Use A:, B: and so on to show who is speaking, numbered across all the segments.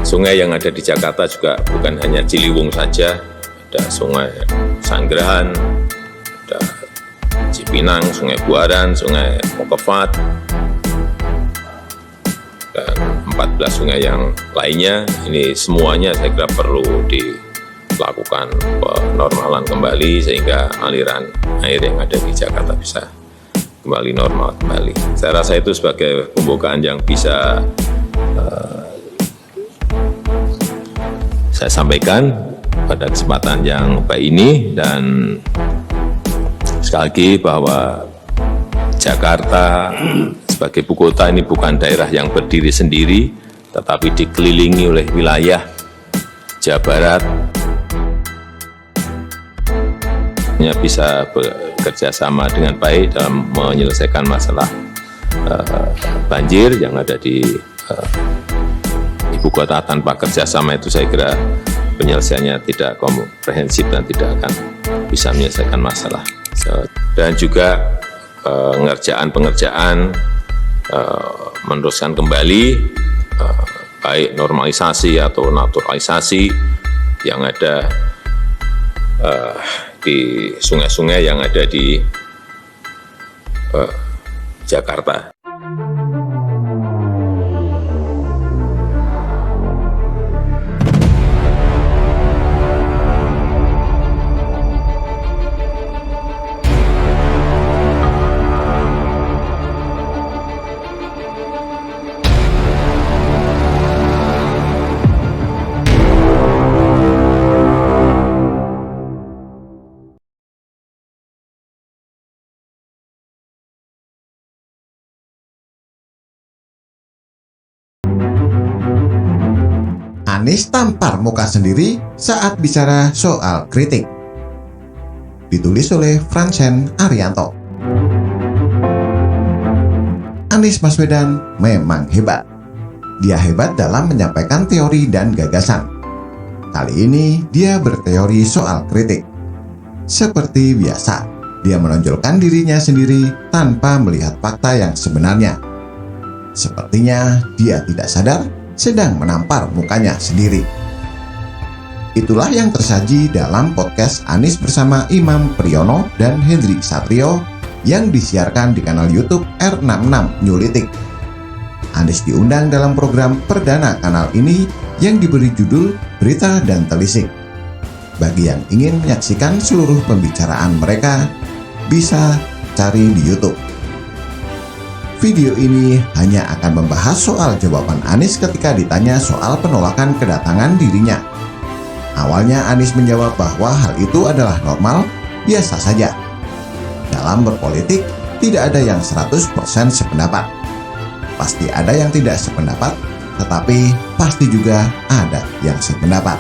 A: sungai yang ada di Jakarta juga bukan hanya Ciliwung saja, ada Sungai Sanggrahan, ada Cipinang, Sungai Buaran, Sungai Mokefat, dan 14 sungai yang lainnya. Ini semuanya saya kira perlu dilakukan penormalan kembali sehingga aliran air yang ada di Jakarta bisa kembali normal kembali. Saya rasa itu sebagai pembukaan yang bisa saya sampaikan pada kesempatan yang baik ini, dan sekali lagi bahwa Jakarta sebagai ibu kota ini bukan daerah yang berdiri sendiri, tetapi dikelilingi oleh wilayah Jawa Barat. Bisa bekerja sama dengan baik dalam menyelesaikan masalah banjir yang ada di ibu kota. Tanpa kerjasama itu saya kira penyelesaiannya tidak komprehensif dan tidak akan bisa menyelesaikan masalah. Dan juga pengerjaan meneruskan kembali baik normalisasi atau naturalisasi yang ada di sungai-sungai yang ada di Jakarta.
B: Anies tampar muka sendiri saat bicara soal kritik. Ditulis oleh Francen Arianto. Anies Baswedan memang hebat. Dia hebat dalam menyampaikan teori dan gagasan. Kali ini dia berteori soal kritik. Seperti biasa, dia menonjolkan dirinya sendiri tanpa melihat fakta yang sebenarnya. Sepertinya dia tidak sadar sedang menampar mukanya sendiri. Itulah yang tersaji dalam podcast Anies bersama Imam Priyono dan Hendri Satrio yang disiarkan di kanal YouTube R66 Nyulitik. Anies diundang dalam program perdana kanal ini yang diberi judul Berita dan Telisik. Bagi yang ingin menyaksikan seluruh pembicaraan mereka, bisa cari di YouTube. Video ini hanya akan membahas soal jawaban Anies ketika ditanya soal penolakan kedatangan dirinya. Awalnya Anies menjawab bahwa hal itu adalah normal, biasa saja. Dalam berpolitik, tidak ada yang 100% sependapat. Pasti ada yang tidak sependapat, tetapi pasti juga ada yang sependapat.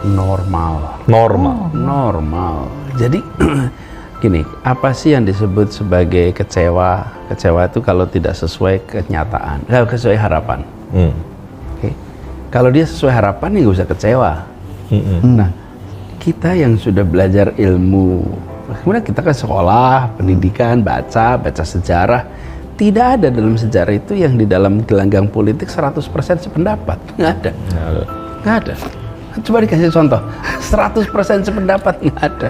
C: Normal. Jadi gini, apa sih yang disebut sebagai kecewa? Kecewa itu kalau tidak sesuai kenyataan, kalau sesuai harapan. Okay. Kalau dia sesuai harapan, ya nggak usah kecewa. Nah, kita yang sudah belajar ilmu, kemudian kita ke sekolah, pendidikan, baca sejarah, tidak ada dalam sejarah itu yang di dalam gelanggang politik 100% sependapat. Nggak ada. Coba dikasih contoh, 100% sependapat, nggak ada.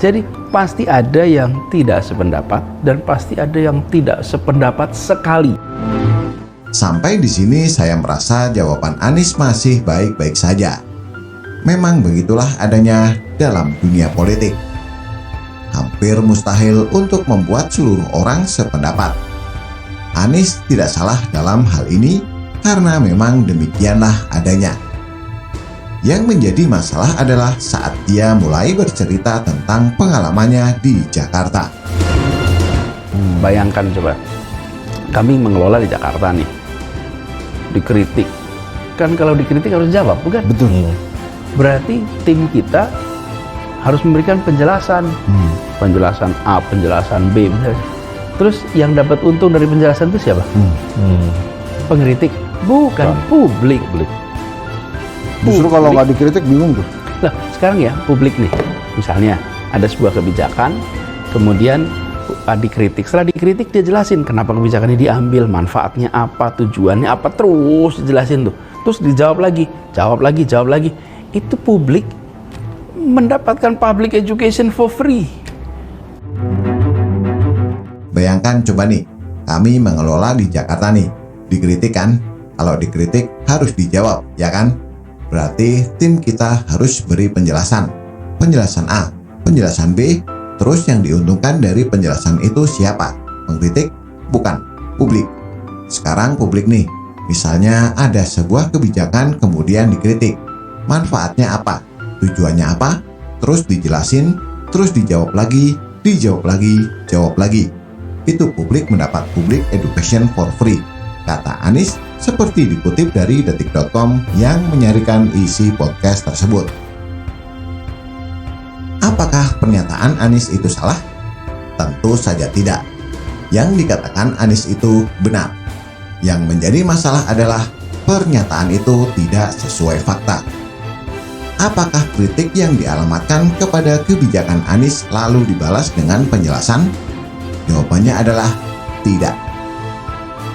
C: Jadi pasti ada yang tidak sependapat dan pasti ada yang tidak sependapat sekali.
B: Sampai di sini saya merasa jawaban Anies masih baik-baik saja. Memang begitulah adanya dalam dunia politik. Hampir mustahil untuk membuat seluruh orang sependapat. Anies tidak salah dalam hal ini karena memang demikianlah adanya. Yang menjadi masalah adalah saat dia mulai bercerita tentang pengalamannya di Jakarta.
C: Bayangkan coba, kami mengelola di Jakarta nih, dikritik. Kan kalau dikritik harus jawab, bukan?
D: Betul.
C: Berarti tim kita harus memberikan penjelasan. Penjelasan A, penjelasan B. Terus yang dapat untung dari penjelasan itu siapa? Pengkritik? Bukan, publik.
D: Justru kalau nggak dikritik bingung tuh.
C: Nah, sekarang ya publik nih, misalnya ada sebuah kebijakan, kemudian dikritik. Setelah dikritik dia jelasin kenapa kebijakan ini diambil, manfaatnya apa, tujuannya apa, terus dijelasin tuh. Terus dijawab lagi, jawab lagi. Itu publik mendapatkan public education for free.
B: Bayangkan coba nih, kami mengelola di Jakarta nih, dikritik kan? Kalau dikritik harus dijawab, ya kan? Berarti tim kita harus beri penjelasan. Penjelasan A, penjelasan B, terus yang diuntungkan dari penjelasan itu siapa? Pengkritik? Bukan, publik. Sekarang publik nih, misalnya ada sebuah kebijakan kemudian dikritik. Manfaatnya apa? Tujuannya apa? Terus dijelasin, terus dijawab lagi, jawab lagi. Itu publik mendapat public education for free, kata Anies seperti dikutip dari detik.com yang menyajikan isi podcast tersebut. Apakah pernyataan Anies itu salah? Tentu saja tidak. Yang dikatakan Anies itu benar. Yang menjadi masalah adalah pernyataan itu tidak sesuai fakta. Apakah kritik yang dialamatkan kepada kebijakan Anies lalu dibalas dengan penjelasan? Jawabannya adalah tidak.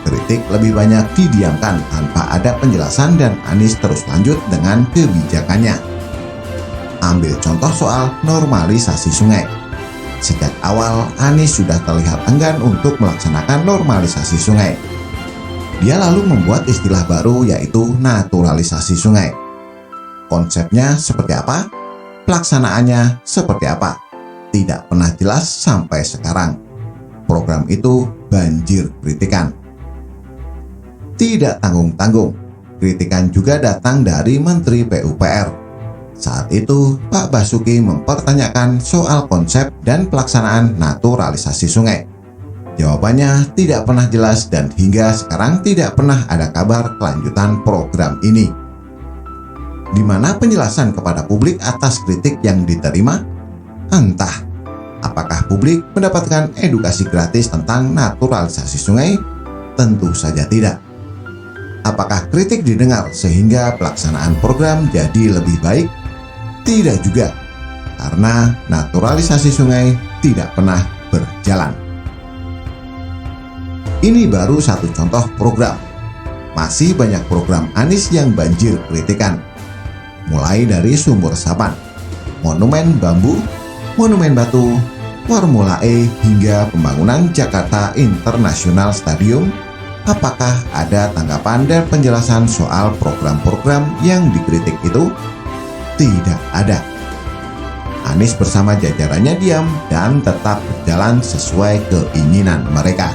B: Kritik lebih banyak didiamkan tanpa ada penjelasan dan Anies terus lanjut dengan kebijakannya. Ambil contoh soal normalisasi sungai. Sejak awal Anies sudah terlihat enggan untuk melaksanakan normalisasi sungai. Dia lalu membuat istilah baru yaitu naturalisasi sungai. Konsepnya seperti apa? Pelaksanaannya seperti apa? Tidak pernah jelas sampai sekarang. Program itu banjir kritikan. Tidak tanggung-tanggung, kritikan juga datang dari Menteri PUPR. Saat itu, Pak Basuki mempertanyakan soal konsep dan pelaksanaan naturalisasi sungai. Jawabannya tidak pernah jelas dan hingga sekarang tidak pernah ada kabar kelanjutan program ini. Di mana penjelasan kepada publik atas kritik yang diterima? Entah. Apakah publik mendapatkan edukasi gratis tentang naturalisasi sungai? Tentu saja tidak. Apakah kritik didengar sehingga pelaksanaan program jadi lebih baik? Tidak juga, karena naturalisasi sungai tidak pernah berjalan. Ini baru satu contoh program. Masih banyak program Anies yang banjir kritikan. Mulai dari sumur resapan, monumen bambu, monumen batu, Formula E hingga pembangunan Jakarta International Stadium. Apakah ada tanggapan dan penjelasan soal program-program yang dikritik itu? Tidak ada. Anies bersama jajarannya diam dan tetap berjalan sesuai keinginan mereka.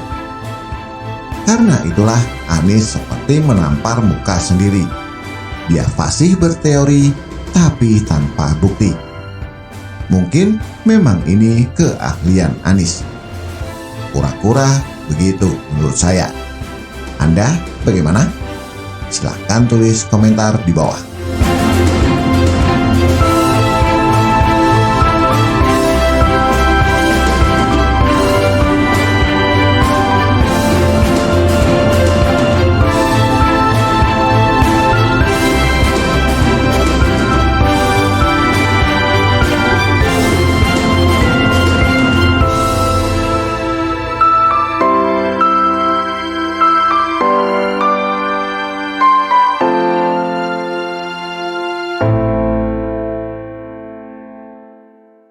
B: Karena itulah Anies seperti menampar muka sendiri. Dia fasih berteori tapi tanpa bukti. Mungkin memang ini keahlian Anies. Kura-kura begitu menurut saya. Anda bagaimana? Silahkan tulis komentar di bawah.